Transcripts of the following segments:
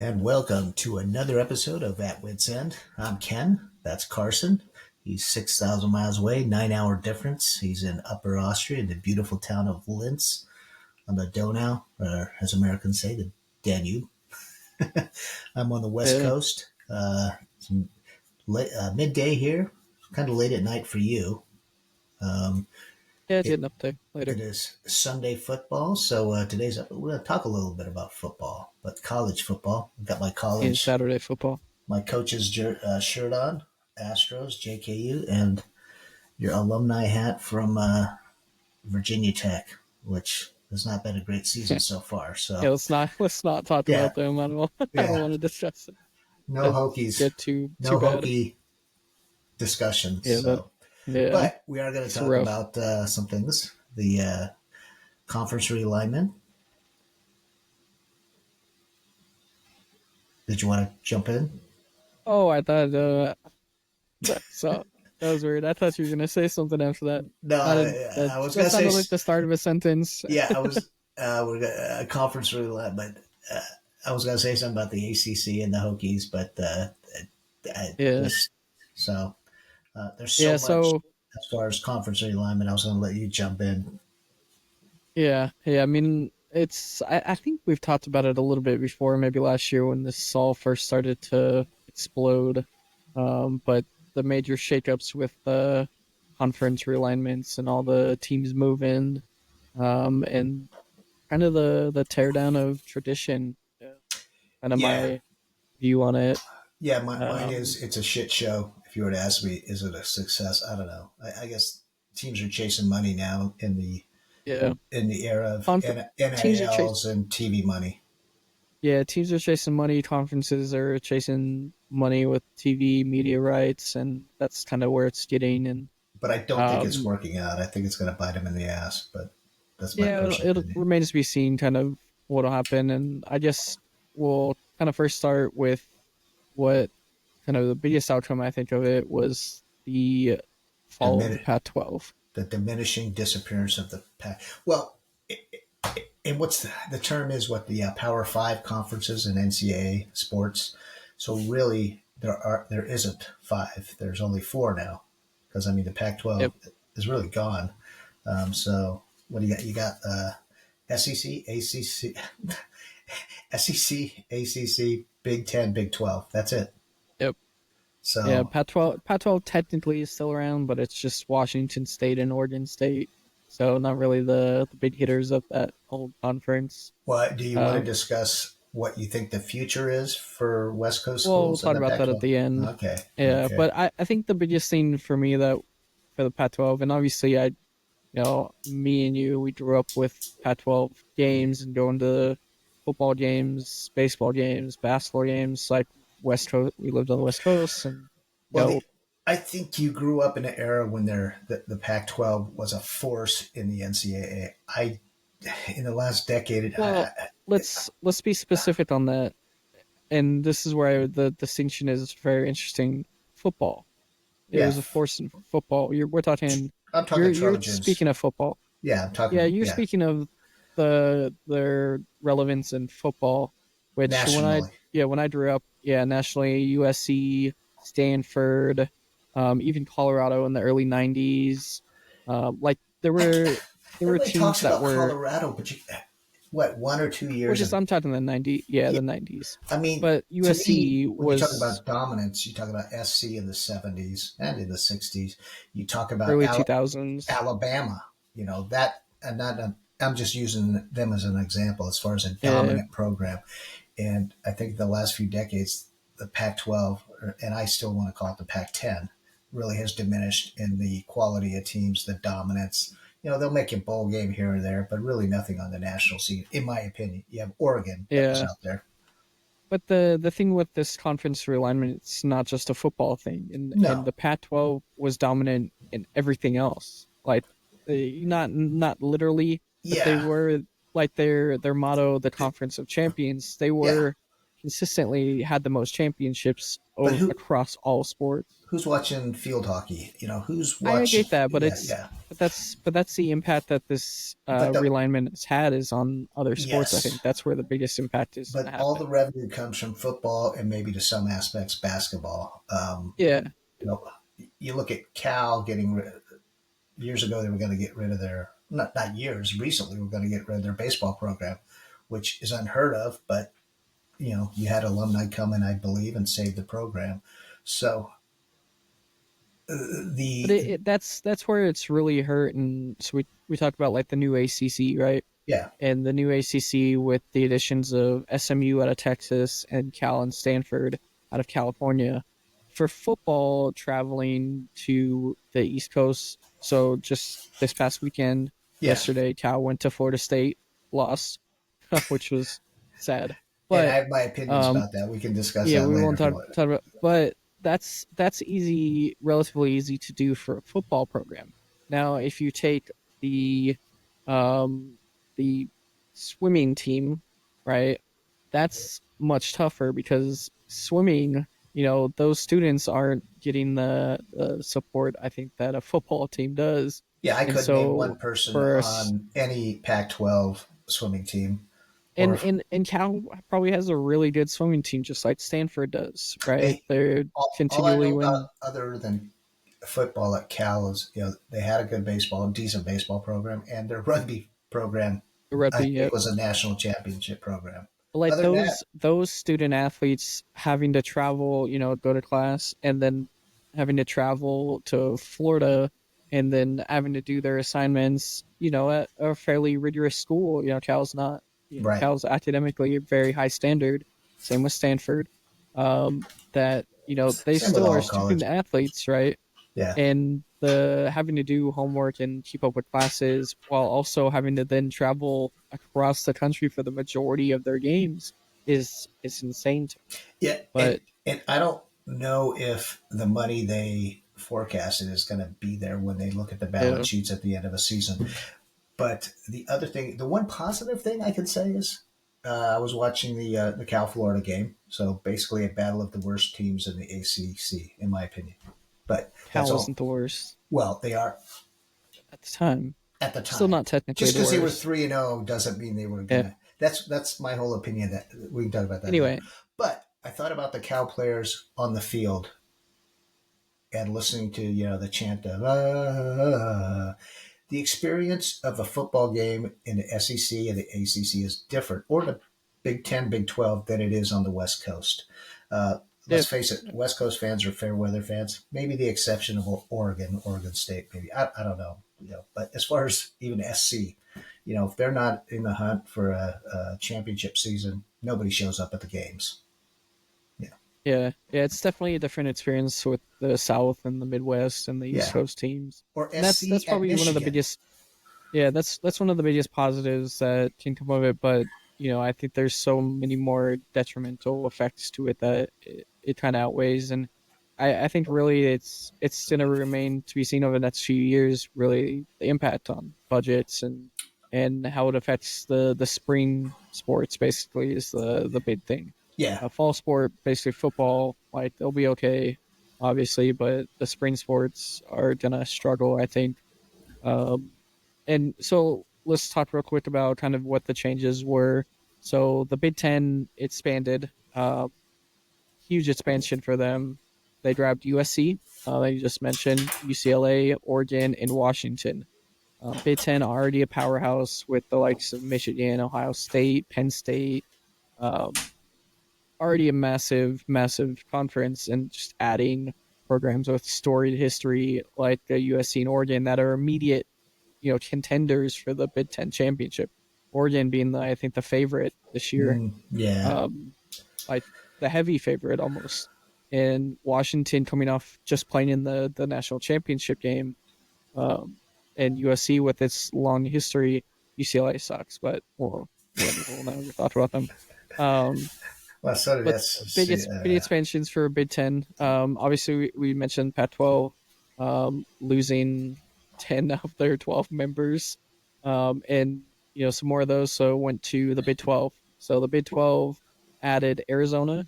And welcome to another episode of At Wits End. I'm Ken. That's Carson. He's 6,000 miles away, 9 hour difference. He's in Upper Austria in the beautiful town of Linz on the Donau, or as Americans say, the Danube. I'm on the West Yeah, Coast. Midday here, kind of late at night for you. Um, yeah, it's it, getting up there it later. is Sunday football, so we're going to talk a little bit about football, but college football. I've got my In college Saturday football. my coach's shirt on, Astros, JKU, and your alumni hat from Virginia Tech, which has not been a great season Yeah, so far. yeah. So, Let's not talk yeah, about them. I don't. I don't yeah, want to discuss it. no That Hokies, get too no bad. Hokie discussions. Yeah, that. So, Yeah, but we are going to it's talk rough. about some things. The conference realignment. Did you want to jump in? Oh, I thought so. That was weird. I thought you were gonna say something after that. No, I didn't. I was going That to say, sounded like the start of a sentence. yeah, I was, we're going conference realignment. Uh, I was going to say something about the ACC and the Hokies, but Yeah, this so there's so yeah. much So as far as conference realignment. I was going to let you jump in. yeah. I mean, it's. I think we've talked about it a little bit before. Maybe last year when this all first started to explode. But the major shakeups with the conference realignments and all the teams moving, and kind of the teardown of tradition. Yeah. Kind of Yeah, my view on it. yeah. Mine Um, is it's a shit show. If you were to ask me, is it a success? I don't know. I guess teams are chasing money now yeah, in the era of Confer- teams are chasing. NILs and TV money. Yeah, teams are chasing money. Conferences are chasing money with TV media rights, and that's kind of where it's getting. And But I don't think it's um, working out. I think it's going to bite them in the ass. But that's my yeah, personal it opinion. remains to be seen kind of what'll happen. And I just will kind of first start with what kind of the biggest outcome I think of it was the fall of the Dimin- Pac-12. the diminishing disappearance of the pack. Well, and what's the term is what the Power Five conferences in NCAA sports. So really, there isn't five. There's only four now, because I mean the Yep. Pac-12 is really gone. So what do you got? You got SEC, ACC, SEC, ACC, Big Ten, Big 12. That's it. Yep. Yeah, So Pac-12 technically is still around, but it's just Washington State and Oregon State. So not really the big hitters of that whole conference. what do you want to Um, discuss? What you think the future is for West Coast we'll schools and talk the about that at Pac-12? the end. Okay, Yeah, okay. but I think the biggest thing for me that for the Pac-12, and obviously me and you, we grew up with Pac-12 games and going to football games, baseball games, basketball games. Like West Coast, we lived on the West Coast, and you Well, know, I think you grew up in an era when the Pac-12 was a force in the NCAA. In the last decade, well, let's be specific on that. And this is where the distinction is very interesting. Football, it yeah, was a force in football. We're talking. I'm talking You're Trojans. speaking of football. Yeah, I'm Yeah, talking, you're yeah, speaking of their relevance in football, which nationally. when I grew up, yeah, nationally, USC, Stanford, even Colorado in the early '90s, like there were Everybody teams talks that about were Colorado, but what 1 or 2 years just of I'm talking the '90s, yeah, the '90s, I mean, but to me, USC when you talk was about dominance, you talk about SC in the 70s and in the 60s. You talk about early 2000s, Alabama, that, and that, I'm just using them as an example as far as a uh, dominant program. And I think the last few decades, the Pac 12, and I still want to call it the Pac 10, really has diminished in the quality of teams, the dominance. They'll make a bowl game here or there, but really nothing on the national scene, in my opinion. You have Oregon that was yeah. out there. But the thing with this conference realignment, it's not just a football thing, and No, the Pac-12 was dominant in everything else. Like, not literally, but they yeah, were like their motto, the Conference of Champions. They yeah. were consistently had the most championships But across all sports. who's watching field hockey? Who's I watching? get that, but Yeah, it's yeah. but that's the impact that this But realignment has had is on other sports. I think yes, that's where the biggest impact is going but to all the happen. revenue comes from football and maybe to some aspects basketball. Yeah, You know, you look at Cal getting years ago they were going to get rid of their not years recently we're going to get rid of their baseball program, which is unheard of. But you had alumni come in, I believe, and save the program. So but the that's where it's really hurt. And so we talked about like the new ACC, right? yeah And the new ACC with the additions of SMU out of Texas and Cal and Stanford out of California for football traveling to the East Coast. So just this past weekend, yeah, yesterday, Cal went to Florida State, lost, which was sad. and I But have my opinions um, about that. We can discuss yeah, that we later won't if you want. talk about, but that's easy, relatively easy to do for a football program. Now, if you take the um the swimming team, right, that's much tougher because swimming, those students aren't getting the support I think that a football team does, Yeah, I and couldn't name one so person for us, on any Pac-12 swimming team or and Cal probably has a really good swimming team, just like Stanford does, right? hey, They're all I continually know about win other than football at Cal is they had a good baseball, decent baseball program, and their rugby program the I rugby. think Yep. was a national championship program. Like Other than that, those student athletes having to travel, go to class, and then having to travel to Florida, and then having to do their assignments, at a fairly rigorous school. Cal's not, right? Cal's academically a very high standard. Same with Stanford. That they Same with still are all student college. athletes, right? Yeah, And the having to do homework and keep up with classes while also having to then travel across the country for the majority of their games is insane to me. yeah, But and I don't know if the money they forecasted is going to be there when they look at the balance uh, sheets at the end of a season. But the other thing, the one positive thing I can say is I was watching the Cal Florida game. So basically, a battle of the worst teams in the ACC, in my opinion. But that's Cal all. wasn't the worst Well, they are at the time. at the Still time. not technically Just the because they were worst. 3-0 doesn't mean they were Yeah. gonna. That's my whole opinion. That we can talk about that later. Anyway, But I thought about the Cal players on the field and listening to the chant of the experience of a football game in the SEC and the ACC is different, or the Big Ten, Big 12, than it is on the West Coast. Let's yeah, face it, West Coast fans are fair weather fans. Maybe the exception of Oregon State. Maybe I don't know. But as far as even SC, if they're not in the hunt for a championship season, nobody shows up at the games. Yeah, yeah, it's definitely a different experience with the South and the Midwest and the East yeah. Coast teams. Or And that's SC at probably one of the Michigan. biggest. Yeah, that's one of the biggest positives that can come of it. But I think there's so many more detrimental effects to it that it kind of outweighs. And I think really it's going to remain to be seen over the next few years. Really, the impact on budgets and how it affects the spring sports basically is the big thing. Yeah, A fall sport, basically football, like they'll be okay, obviously, but the spring sports are gonna struggle. I think. Um, and so let's talk real quick about kind of what the changes were. So the Big Ten expanded, huge expansion for them. They grabbed USC, they just mentioned UCLA, Oregon, and Washington. Big Ten already a powerhouse with the likes of Michigan, Ohio State, Penn State, um, already a massive, massive conference, and just adding programs with storied history like the USC and Oregon that are immediate contenders for the Big Ten championship. Oregon being I think the favorite this year, yeah, um, like the heavy favorite almost, and Washington coming off just playing in the national championship game, um, and USC with its long history. UCLA sucks, but we'll know your thoughts about them. Um, well, so did but SC. big expansions for Big Ten. Obviously we mentioned Pac-12 losing 10 of their 12 members, and some more of those. So went to the Big 12. So the Big 12. added Arizona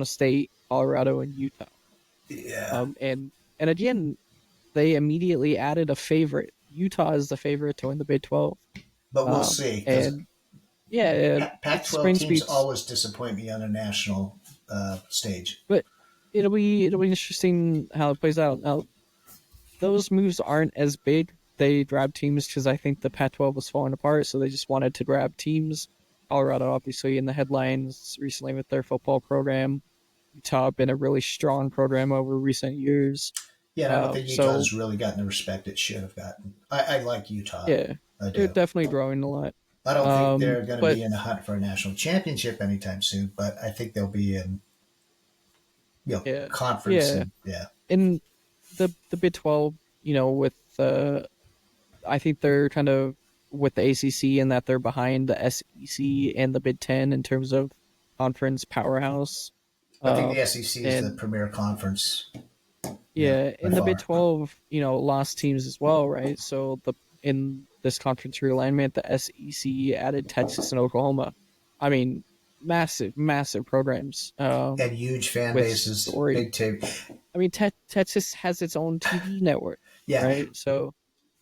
State, Colorado, and Utah. Yeah, And again, they immediately added a favorite. Utah is the favorite to win the Big 12. but we'll see because And yeah, it Pac-12 springs teams beats, always disappoint me on a national stage. but it'll be interesting how it plays out. Now, those moves aren't as big. They grabbed teams because I think the Pac-12 was falling apart, so they just wanted to grab teams. Colorado, obviously, in the headlines recently with their football program. Utah been a really strong program over recent years. Yeah, and I don't think So Utah's really gotten the respect it should have gotten. I like Utah. yeah, I they're do. definitely growing a lot. I don't think they're going to But be in the hunt for a national championship anytime soon, but I think they'll be in, yeah, conference yeah, and yeah. in the Big 12, with I think they're kind of with the ACC in that they're behind the SEC and the Big Ten in terms of conference powerhouse. I think the Um, SEC is the and premier conference, yeah, by in the Big far. 12, lost teams as well, right? So in this conference realignment, the SEC added Texas and Oklahoma. I mean, massive, massive programs. And huge fan With bases, story. big TV. I mean, Texas has its own TV network, Yeah, right? So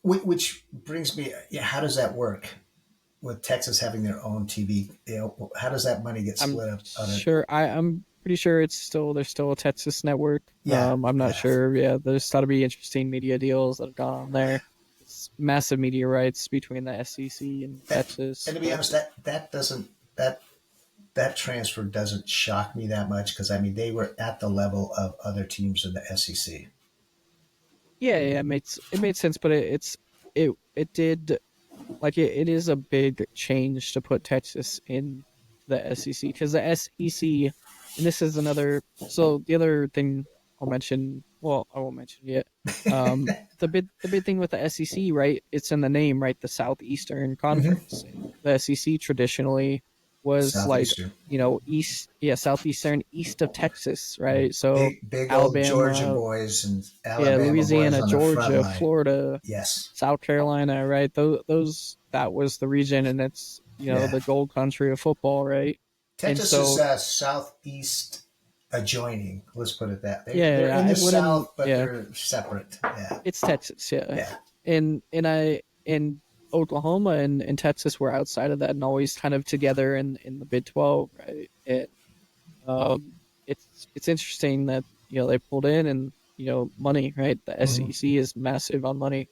which brings me, yeah, how does that work with Texas having their own TV? How does that money get I'm split up on it? sure I'm pretty sure there's still a Texas network. Yeah, I'm not yeah. sure. Yeah, there's got to be interesting media deals that have gone on there. It's massive media rights between the SEC and That, Texas, and to be but honest, that doesn't that transfer doesn't shock me that much because I mean they were at the level of other teams in the SEC. yeah, it made sense. But it did like it is a big change to put Texas in the SEC because the SEC, and this is another. So the other thing I'll mention, well, I won't mention yet. The big thing with the SEC, right? It's in the name, right? The Southeastern Mm-hmm. Conference. And the SEC traditionally was like Southeastern, east, yeah, southeastern, east of Texas, right? So big old Georgia Alabama, boys and yeah, Alabama boys Louisiana, on the front Georgia, line. Florida, Yes, South Carolina, right? Those that was the region, and it's yeah. the gold country of football, right? And Texas is so southeast adjoining. Let's put it that they're yeah, in I the wouldn't, south, but yeah, they're separate. Yeah, it's Texas, yeah, yeah. and Oklahoma and Texas were outside of that and always kind of together in the Big 12, right? Um, it's interesting that they pulled in and money, right? The Mm-hmm. SEC is massive on money.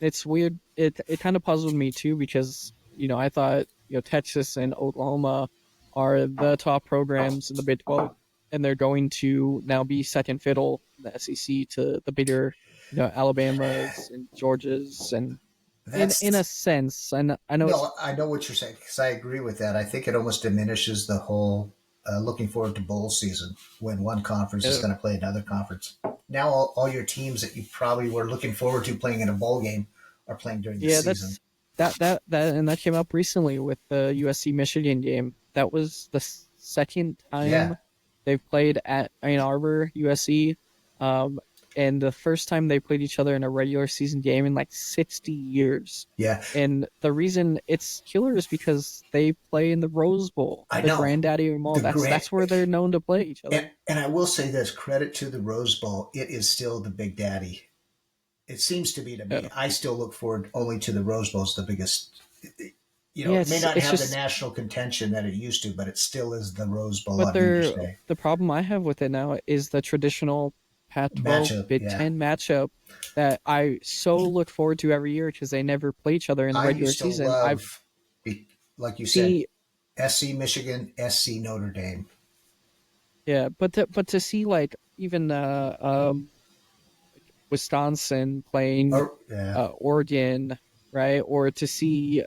It's weird. It kind of puzzled me too because I thought Texas and Oklahoma are the top programs in the Big 12, and they're going to now be second fiddle in the SEC to the bigger Alabamas and Georgias, and in a That's sense, I know it's no, I know what you're saying because I agree with that. I think it almost diminishes the whole looking forward to bowl season when one conference is uh, going to play another conference. Now, all your teams that you probably were looking forward to playing in a bowl game are playing during the yeah, season. that came up recently with the USC Michigan game. That was the second Yeah, time they've played at Ann Arbor, USC, um, and the first time they played each other in a regular season game in like 60 years. yeah, And the reason it's killer is because they play in the Rose Bowl, I the know. granddaddy of them all. The That's grant, that's where they're known to play each and, other. and I will say this: credit to the Rose Bowl. It is still the Big Daddy. It seems to be to me. Yeah, I still look forward only to the Rose Bowl as the biggest. yeah. It may It's not it's have the just national contention that it used to, but it still is the Rose Bowl But on New Year's they're Day. the problem I have with it now is the traditional Pac-12 Matchup, Big yeah. Ten matchup that I so look forward to every year because they never play each other in the I regular used to season. I've love, like you said, see, SC Michigan, SC Notre Dame. yeah, but to see like even Wisconsin playing Oh, yeah, Oregon, right, or to see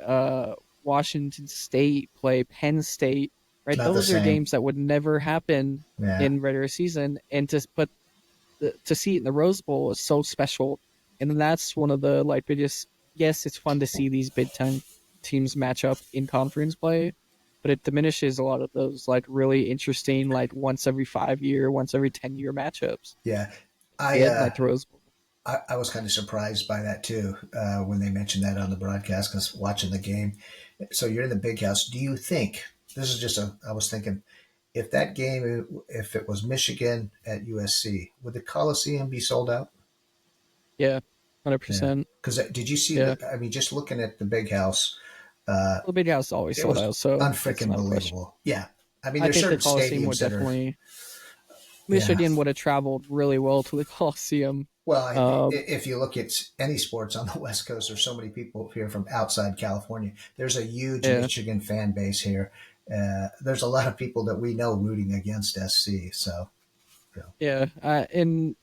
Washington State play Penn State, right? not the Those are same. games that would never happen Yeah, in regular season, and to see it in the Rose Bowl is so special. And then that's one of the like biggest. Yes, it's fun to see these Big Ten teams match up in conference play, but it diminishes a lot of those like really interesting like once every 5 year, once every 10 year matchups. yeah. You I, get uh, like the Rose Bowl. I was kind of surprised by that too when they mentioned that on the broadcast because watching the game. So you're in the big house. Do you think this is just a? I was thinking if that game, if it was Michigan at USC, would the Coliseum be sold out? Yeah, Yeah. 100%. Because did you see Yeah. that? I mean, just looking at the big house, uh, Well, Big House always it sold was out, so it's unfreaking not a question. believable. Yeah. I mean, I there's think the certain Coliseum would stadiums that are, definitely yeah. Michigan would have traveled really well to the Coliseum. Well, Um, if you look at any sports on the West Coast, there's so many people here from outside California. There's a huge yeah, Michigan fan base here. There's a lot of people that we know rooting against SC. So, you know. yeah, and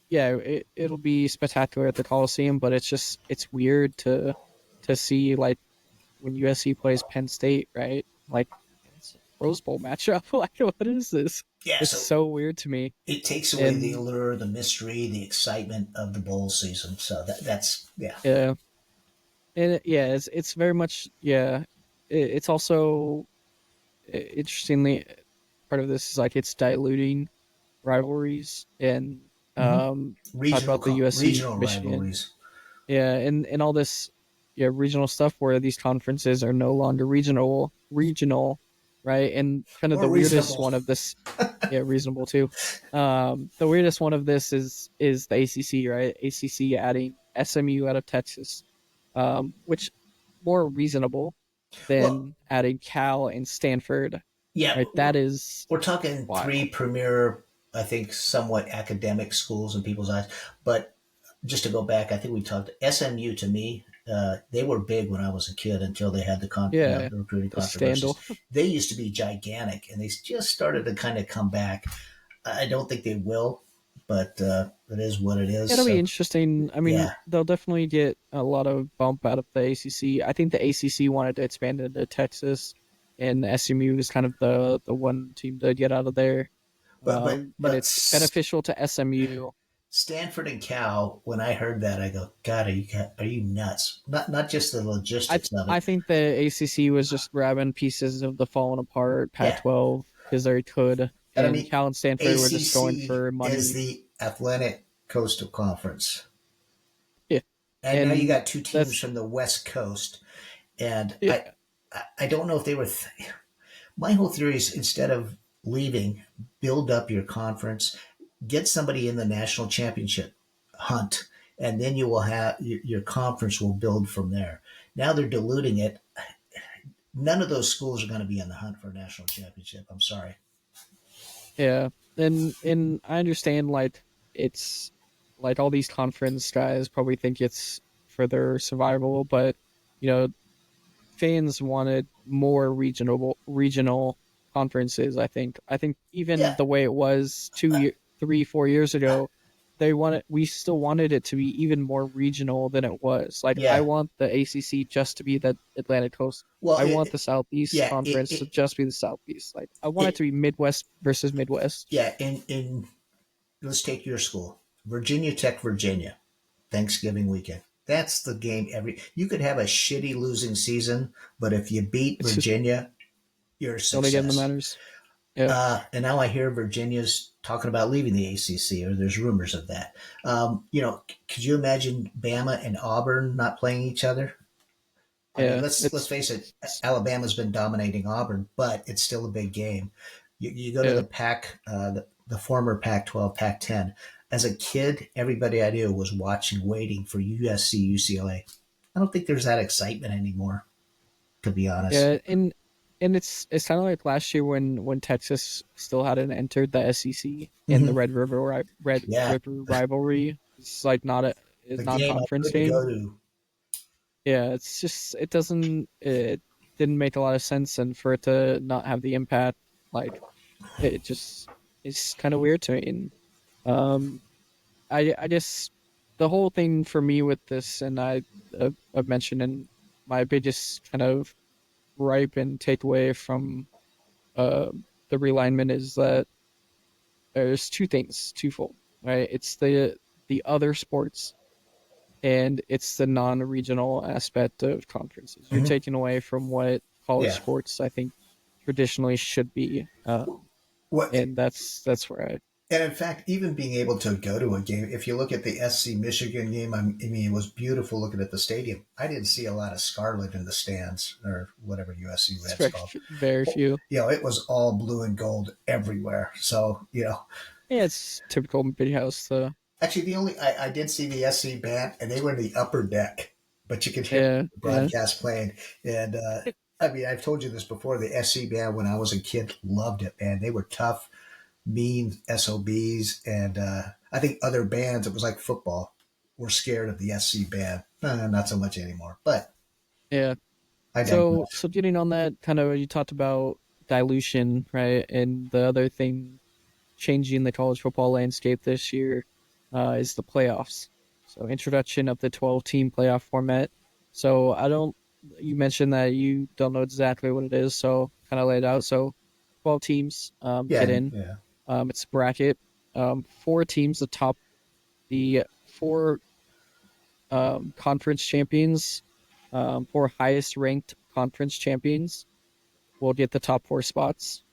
yeah, it'll be spectacular at the Coliseum, but it's weird to see like when USC plays Penn State, right? Like it's a Rose Bowl matchup. Like what is this? Yeah. It's So so weird to me. it takes away the And allure, the mystery, the excitement of the bowl season. So that's yeah. yeah, yeah, it's very much yeah. It's also interestingly part of this is like it's diluting rivalries and Mm-hmm. talked about the USC Regional Michigan. rivalries. Yeah, and all this yeah, regional stuff where these conferences are no longer regional, right? And kind of More the weirdest reasonable. one of this yeah, reasonable too. The weirdest one of this is the ACC, right? ACC adding SMU out of Texas, which more reasonable Well, than adding Cal and Stanford, yeah, right? That is we're talking three wild. premier, I think, somewhat academic schools in people's eyes. But just to go back, I think we talked SMU to me. They were big when I was a kid until they had Yeah, the recruiting the scandal. controversies. They used to be gigantic, and they just started to kind of come back. I don't think they will, but it is what it is. It'll be So interesting. I mean, yeah, they'll definitely get a lot of bump out of the ACC. I think the ACC wanted to expand into Texas, and SMU is kind of the one team to get out of there. but But it's beneficial to SMU. Stanford and Cal. When I heard that, I go, God, are you nuts? Not just the I logistics of I it. think the ACC was just grabbing pieces of the falling apart Yeah, Pac-12 because they could, and I and mean, Cal and Stanford were just going ACC for is money. the Atlantic Coastal Conference, Yeah, and now you and got two teams that's from the West Coast, and yeah, I don't know if they were. My whole theory is instead of leaving, build up your conference, get somebody in the national championship hunt, and then you will have your conference will build from there. Now they're diluting it. None of those schools are going to be in the hunt for a national championship. I'm sorry. yeah, and I understand like it's like all these conference guys probably think it's for their survival, but you know fans wanted more regional conferences. I think even Yeah, the way it was 2 year 3 4 years ago, we still wanted it to be even more regional than it was. Like I yeah. want the ACC just to be the Atlantic Coast. Well, I want the Southeast yeah, Conference to just be the Southeast. Like I want it it to be Midwest versus Midwest. yeah. In let's take your school, Virginia Tech, Virginia, Thanksgiving weekend. That's the game. You could have a shitty losing season, but if you beat It's just Virginia, you're a the only game that success. matters. Yeah, And now I hear Virginia's talking about leaving the ACC, or there's rumors of that. Could you imagine Bama and Auburn not playing each other? I mean, yeah. let's face it. Alabama's been dominating Auburn, but it's still a big game. You go to Yeah. the the former Pac-12, Pac-10. As a kid, everybody I knew was watching, waiting for USC, UCLA. I don't think there's that excitement anymore, to be honest. Yeah, and it's kind of like last year when Texas still hadn't entered the SEC in the Mm-hmm. Red Yeah, River rivalry. It's like not a it's the not a game I conference couldn't go game. to. Yeah, it's just it didn't make a lot of sense, and for it to not have the impact, like it just it's kind of weird to me. And um, I just the whole thing for me with this, and I've mentioned in my biggest kind of gripe and takeaway from uh, the realignment is that there's two things, twofold, right? It's the other sports and it's the non-regional aspect of conferences. You're Mm-hmm. taking away from what college Yeah. sports I think traditionally should be, What and that's where I And in fact, even being able to go to a game, if you look at the SC Michigan game, I mean, it was beautiful looking at the stadium. I didn't see a lot of scarlet in the stands or whatever USC It's Red's very called. very Well, few. it was all blue and gold everywhere. So, Yeah, it's typical big house. actually, I did see the SC band, and they were in the upper deck, but you could hear Yeah, the yeah, broadcast playing. And I mean, I've told you this before. The SC band, when I was a kid, loved it, man. They were tough, mean SOBs, and I think other bands, it was like football, were scared of the SC band. Not so much anymore, but yeah. I So digress. getting on that kind of, you talked about dilution, right? And the other thing changing the college football landscape this year is the playoffs. So introduction of the 12-team playoff format. So I don't. You mentioned that you don't know exactly what it is, so kind of lay it out. So 12 teams get Yeah, in. yeah. It's a bracket. Four teams, the four conference champions, four highest ranked conference champions will get the top four spots.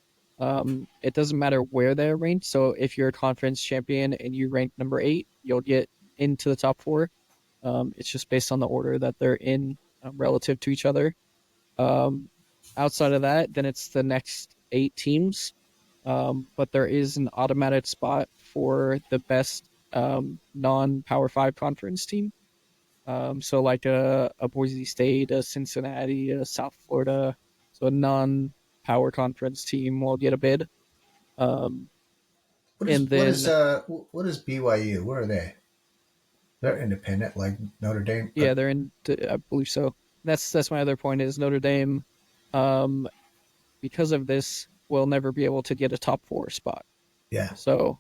It doesn't matter where they're ranked. So if you're a conference champion and you rank number 8, you'll get into the top four. It's just based on the order that they're in relative to each other. Um, Outside of that, then it's the next 8 teams. But there is an automatic spot for the best non-Power Five conference team. So like a Boise State, a Cincinnati, a South Florida, so a non-power conference team will get a bid. Um, What and is what is then uh what is BYU? Where are they? They're independent, like Notre Dame. yeah, they're in. I believe so. That's my other point is Notre Dame, um, because of this, will never be able to get a top four spot. Yeah. So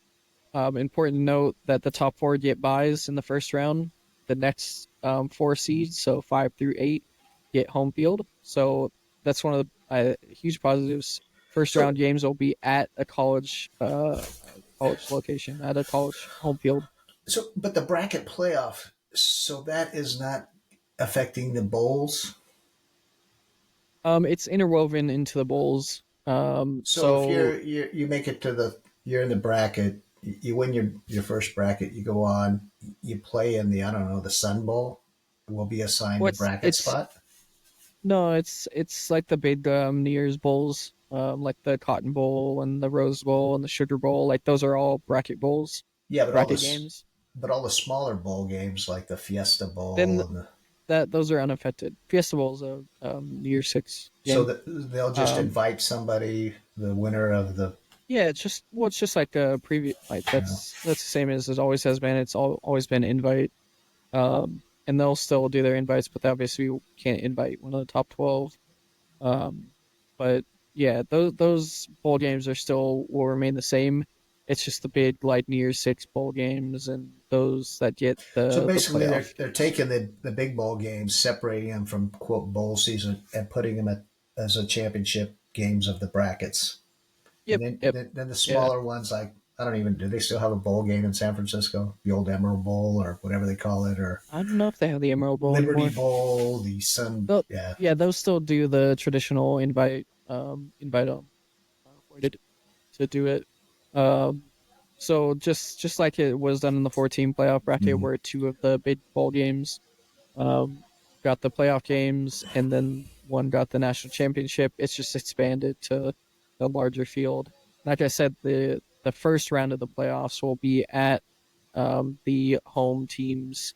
important to note that the top four get buys in the first round. The next four seeds, so 5 through 8, get home field. So that's one of the huge positives. First So round games will be at a college location, at a college home field. but the bracket playoff, so that is not affecting the bowls. It's interwoven into the bowls. So if So you make it to you're in the bracket, you win your first bracket, you go on, you play in the, I don't know, the Sun Bowl, will be assigned a what's bracket it's spot. no, it's like the big New Year's bowls, like the Cotton Bowl and the Rose Bowl and the Sugar Bowl. Like those are all bracket bowls, Yeah, but bracket games. all the smaller bowl games like the Fiesta Bowl Then and the, that those are unaffected. Fiesta Bowl is a New Year's Six so game. that they'll just Um, invite somebody, the winner of the, yeah, it's just like a preview. Like you know, that's the same as it always has been. It's always been invite. And they'll still do their invites, but they obviously can't invite one of the top 12. Um, but yeah, those bowl games are still will remain the same. It's just the big like New Year's Six bowl games and those that get so the basically playoff they're games. taking the big bowl games, separating them from quote bowl season and putting them as a championship games of the brackets. And Yep, then, yep, then the yeah. smaller ones, like, I don't even, do they still have a bowl game in San Francisco? The old Emerald Bowl or whatever they call it, or I don't know if they have the Emerald Bowl Liberty anymore. Bowl, the Sun, Though, yeah, yeah, those still do the traditional invite them for you to do it. Um, so just like it was done in the 14 playoff bracket, mm-hmm. where two of the big bowl games um, got the playoff games, and then one got the national championship. It's just expanded to the larger field. Like I said, the first round of the playoffs will be at the home team's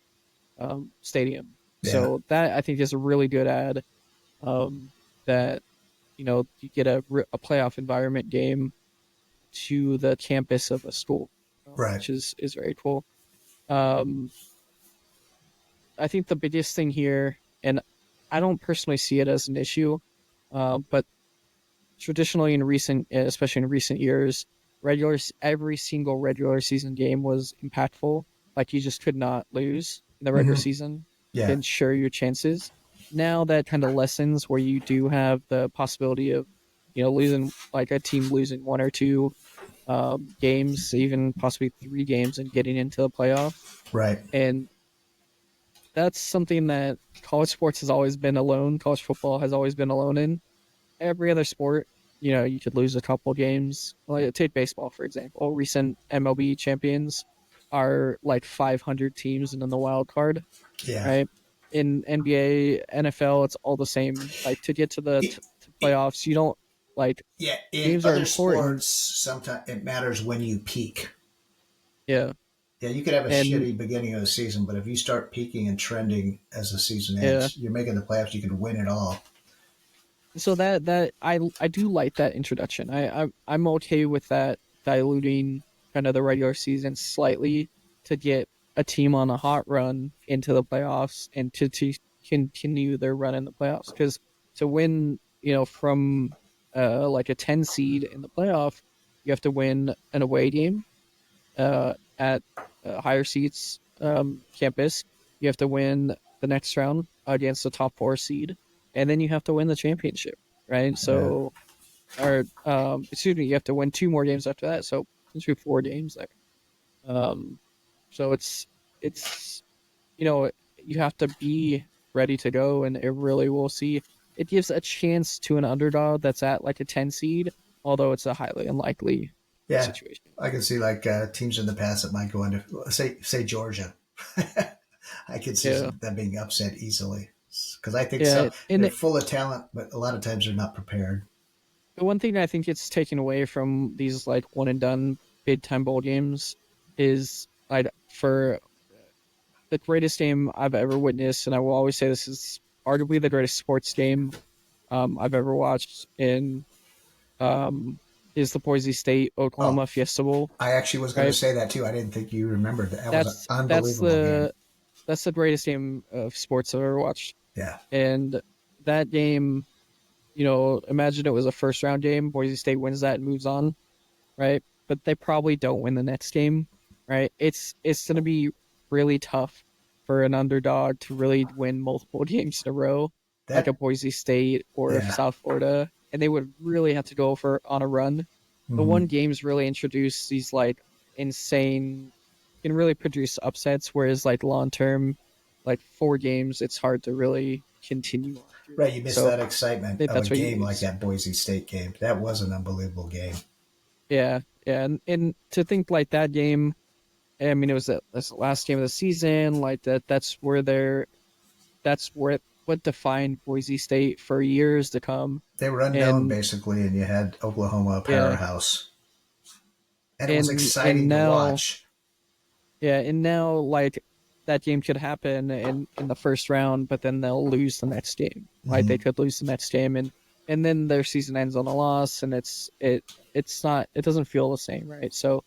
stadium. Yeah, So that I think is a really good add. That you get a playoff environment game to the campus of a school, right. which is very cool. Um, I think the biggest thing here, and I don't personally see it as an issue, but traditionally especially in recent years, every single regular season game was impactful. Like you just could not lose in the regular Mm-hmm. season to Yeah, ensure your chances. Now that kind of lessens where you do have the possibility of, losing like a team losing one or two games, even possibly 3 games, and getting into the playoff. right. And that's something that college sports has always been alone. College football has always been alone in. Every other sport. you could lose a couple games. Like take baseball for example. Recent MLB champions are like 500 teams and then the wild card, Yeah. right? In NBA, NFL, it's all the same. Like to get to the It, to it, playoffs, you don't like yeah. In games are other important. sports, sometimes it matters when you peak. Yeah, Yeah, you could have a and shitty beginning of the season, but if you start peaking and trending as the season yeah. ends, you're making the playoffs. You could win it all. So that I do like that introduction. I'm okay with that diluting kind of the regular season slightly to get a team on a hot run into the playoffs and to continue their run in the playoffs. Because to win, from like a 10 seed in the playoff, you have to win an away game at higher seats campus. You have to win the next round against the top four seed, and then you have to win the championship, right? Yeah. So, or excuse me, you have to win two more games after that. So essentially four games there. Um, so it's you have to be ready to go, and it really will see. It gives a chance to an underdog that's at like a 10 seed, although it's a highly unlikely Yeah, situation. I can see like teams in the past that might go into say Georgia. I could see Yeah, them being upset easily because I think yeah, so. They're and full of talent, but a lot of times they're not prepared. the one thing I think it's taken away from these like one and done big time bowl games is like for the greatest game I've ever witnessed, and I will always say this is arguably the greatest sports game I've ever watched in um is the Boise State Oh, Oklahoma Fiesta Bowl, I actually was going to right? say that too. I didn't think you remembered that. That was an That's that's unbelievable game. the that's the greatest game of sports I've ever watched. Yeah, And that game, imagine it was a first round game, Boise State wins that and moves on, right? But they probably don't win the next game, right? It's going to be really tough for an underdog to really win multiple games in a row, like a that. Boise State or Yeah. South Florida, and they would really have to go for on a run. The Mm-hmm. one games really introduce these like insane, can really produce upsets, whereas like long term, like four games, it's hard to really continue after Right, that. you missed So that I excitement think of a that's what you game like lose. that Boise State game. That was an unbelievable game. Yeah, yeah, and to think like that game, I mean, it was that's the last game of the season. Like that, that's where what defined Boise State for years to come. They were unknown And basically, and you had Oklahoma a yeah, powerhouse, and it was and exciting to now watch. like that game could happen in the first round, but then they'll lose the next game. Like Mm-hmm. they could lose the next game, and then their season ends on a loss, and it's not it doesn't feel the same, right? So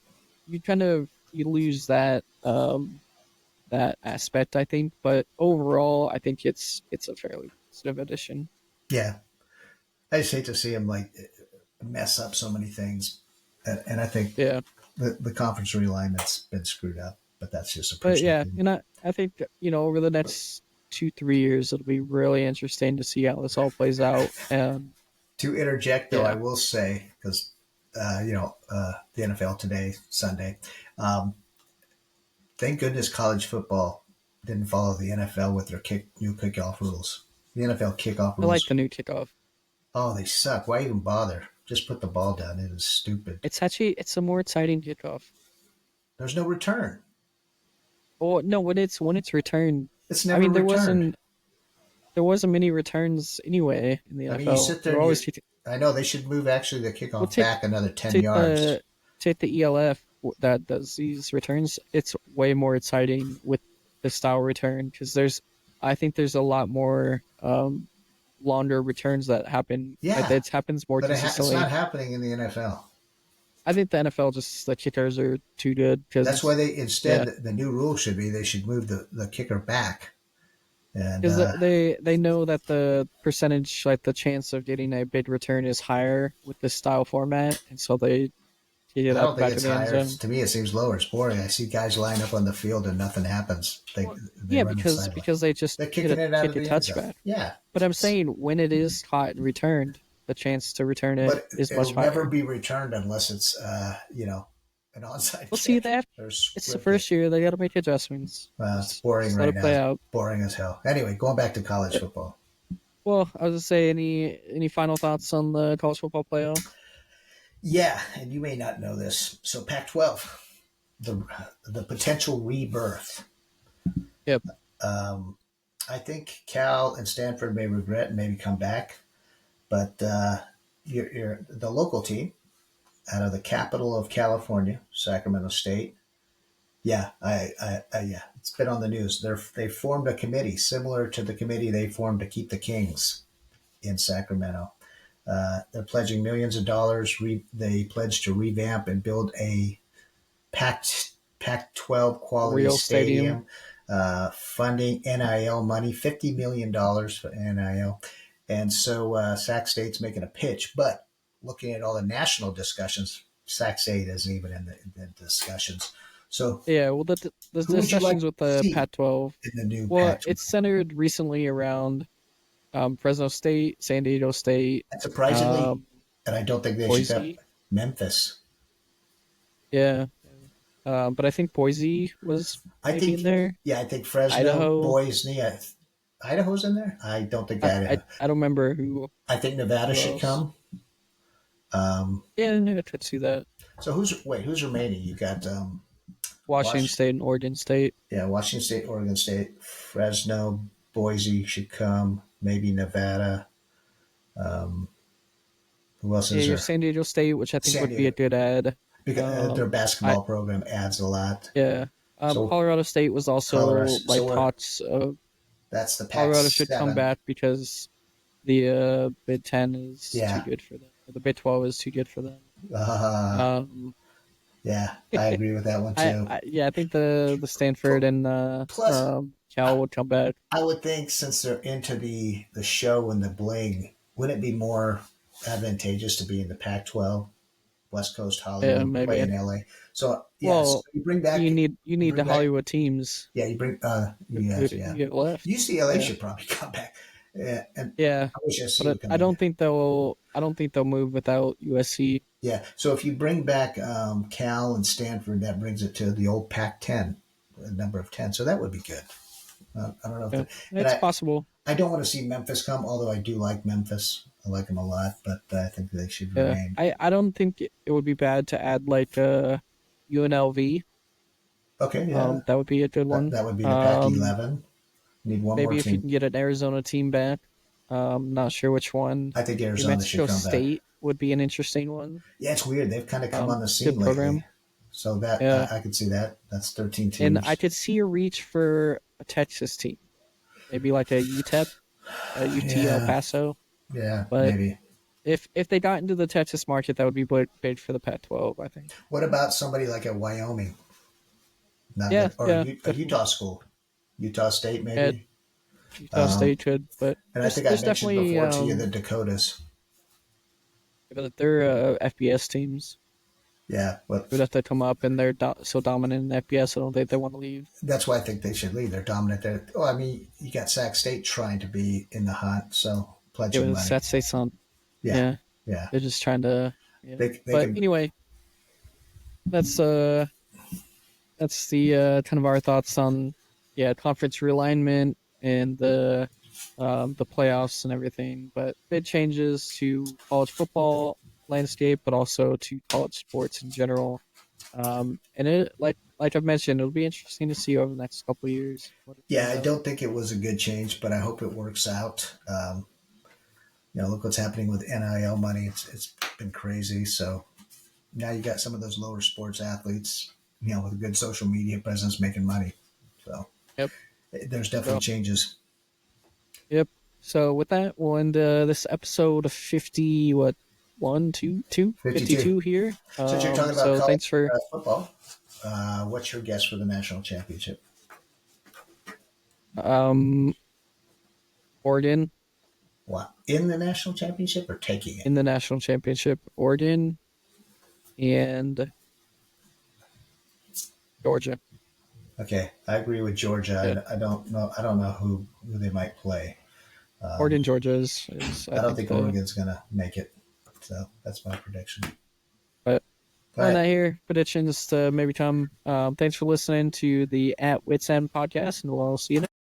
you kind of you lose that aspect, I think. But overall, I think it's a fairly positive addition. Yeah, I just hate to see him like mess up so many things, and I think Yeah, the conference realignment's been screwed up. But that's just a but personal yeah, opinion. and I think over the next 2-3 years, it'll be really interesting to see how this all plays out. And To interject, though, I yeah, will say because the NFL today, Sunday. Um, thank goodness college football didn't follow the NFL with their new kickoff rules. The NFL kickoff I like rules, the new kickoff. oh, they suck. Why even bother? Just put the ball down. It is stupid. It's a more exciting kickoff. There's no return. Oh no, when it's returned, It's I never mean returned. there wasn't many returns anyway in the I mean, you NFL. sit there They're and always you. kicking. I know they should move actually the Well, kickoff back another 10 take yards. the take the ELF that does these returns. It's way more exciting with the style return because I think there's a lot more longer returns that happen. Yeah, It happens more but it's not consistently. happening in the NFL. I think the NFL just the kickers are too good That's why because they instead yeah, the new rule should be they should move the kicker back. And because they know that the percentage like the chance of getting a big return is higher with this style format, and so they kick it I out don't the think back of it's the end higher. zone. To me, it seems lower. It's boring. I see guys line up on the field and nothing happens. They Well, they yeah, run the sideline. because they just They're kicking it out kick of a the end zone. touchback. Yeah, But I'm saying when it is caught and returned, the chance to return it but is much it'll never higher. be returned unless it's an onside We'll see kick that or it's the scripted. first year they got to make adjustments. It's boring Just let right it now. play It's out. boring as hell. Anyway, going back to college Uh, football. Well, I was gonna say any final thoughts on the college football playoff? Yeah, and you may not know this. So Pac-12, the the potential rebirth. Yep. Um, I think Cal and Stanford may regret and maybe come back, but you're the local team out of the capital of California, Sacramento State. Yeah, yeah, it's been on the news. They formed a committee similar to the committee they formed to keep the Kings in Sacramento. They're pledging millions of dollars. They pledged to revamp and build a Pac 12 quality Real stadium. stadium, funding NIL money, $50 million for NIL. And so Sac State's making a pitch, but looking at all the national discussions, Sac State isn't even in the discussions. So Yeah, well, the who would you like discussions with to the see Pac-12. in the new Well, Pac 12? it's centered recently around Fresno State, San Diego State, And surprisingly, um, and I don't think they should have Boise. Memphis. Yeah, but I think Boise was I maybe in think, there. yeah, I think Fresno, Idaho. Boise, Idaho's in there. I don't think I don't remember who I think Nevada who should else. come. Um, Yeah, I could see that. so who's remaining? You got Washington Wash, State and Oregon State. yeah, Washington State, Oregon State, Fresno, Boise should come. Maybe Nevada. Um, who else Yeah, is you have there? San Diego State, which I think San would be a Diego, good ad. because their I basketball program adds a lot. Yeah. So Colorado State was Colorado, also like so talks of that's the Pac Colorado should come 7. back because the Big Ten is too Yeah, good for them. Or the Big 12 is too good for them. uh, Um, yeah, I agree with that one too. I think the Stanford and Plus, Cal would come back. I would think since they're into the show and the bling, wouldn't it be more advantageous to be in the Pac-12, West Coast Yeah, Hollywood, play in maybe. LA? So yes, Well, you bring back, you need the bring back, Hollywood teams. yeah, you bring, Who yes, do yeah. you get left? UCLA Yeah, should probably come back, yeah, and yeah. I wish SC But would come back. I don't think they'll move without USC. Yeah, so if you bring back Cal and Stanford, that brings it to the old Pac-10, a number of 10. So that would be good. I don't know if Yeah, and it's possible. I don't want to see Memphis come, although I do like Memphis. I like them a lot, but I think they should Yeah, remain. I don't think it would be bad to add like UNLV. Okay, yeah, That would be a good one. that would be the Pac 11. Need one more Maybe if you team. can get an Arizona team back. Not sure which one. I think New Arizona should Mexico come back. State would be an interesting one. Yeah, it's weird. They've kind of come on the scene Good lately. program. So that Yeah, I could see that. That's 13 and I teams. could see a reach for a Texas team. Maybe like a UTEP, a UT El Yeah, Paso. yeah, But maybe. if they got into the Texas market, that would be big for the Pac-12, I think. What about somebody like a Wyoming? Not Yeah, that, or yeah, a definitely. Utah school, Utah State Yeah, maybe. Utah Um, State could, but and I think I there's mentioned definitely before to you the Dakotas. but they're FBS teams. Yeah, well, Would have to come up, and they're so dominant in FBS. I don't think they want to leave. that's why I think they should leave. They're dominant there. Oh, I mean, you got Sac State trying to be in the hunt, so It pledging was money. that states on. Yeah, Yeah, yeah. they're just trying to. Yeah, They but can. anyway, that's uh that's the kind of our thoughts on conference realignment and the playoffs and everything. But big changes to college football landscape, but also to college sports in general. And it like I've mentioned, it'll be interesting to see over the next couple of years what it Yeah, turns I out. don't think it was a good change, but I hope it works out. Look what's happening with NIL money. It's been crazy. So now you got some of those lower sports athletes, with a good social media presence making money. So Yep. there's definitely So changes. yep. So with that, we'll end this episode of 50, what, 1, 2, 2, 52. 52 here. Since you're talking about So college thanks for football, what's your guess for the national championship? um, Oregon What, in the national championship or taking it? in the national championship. Oregon and Georgia. Okay, I agree with Yeah. Georgia. I don't know. I don't know who they might play. Oregon, Georgia is I I don't think think the Oregon's gonna make it. So that's my prediction. but All on right. that here predictions to maybe come. Thanks for listening to the At Wits End podcast, and we'll see you next.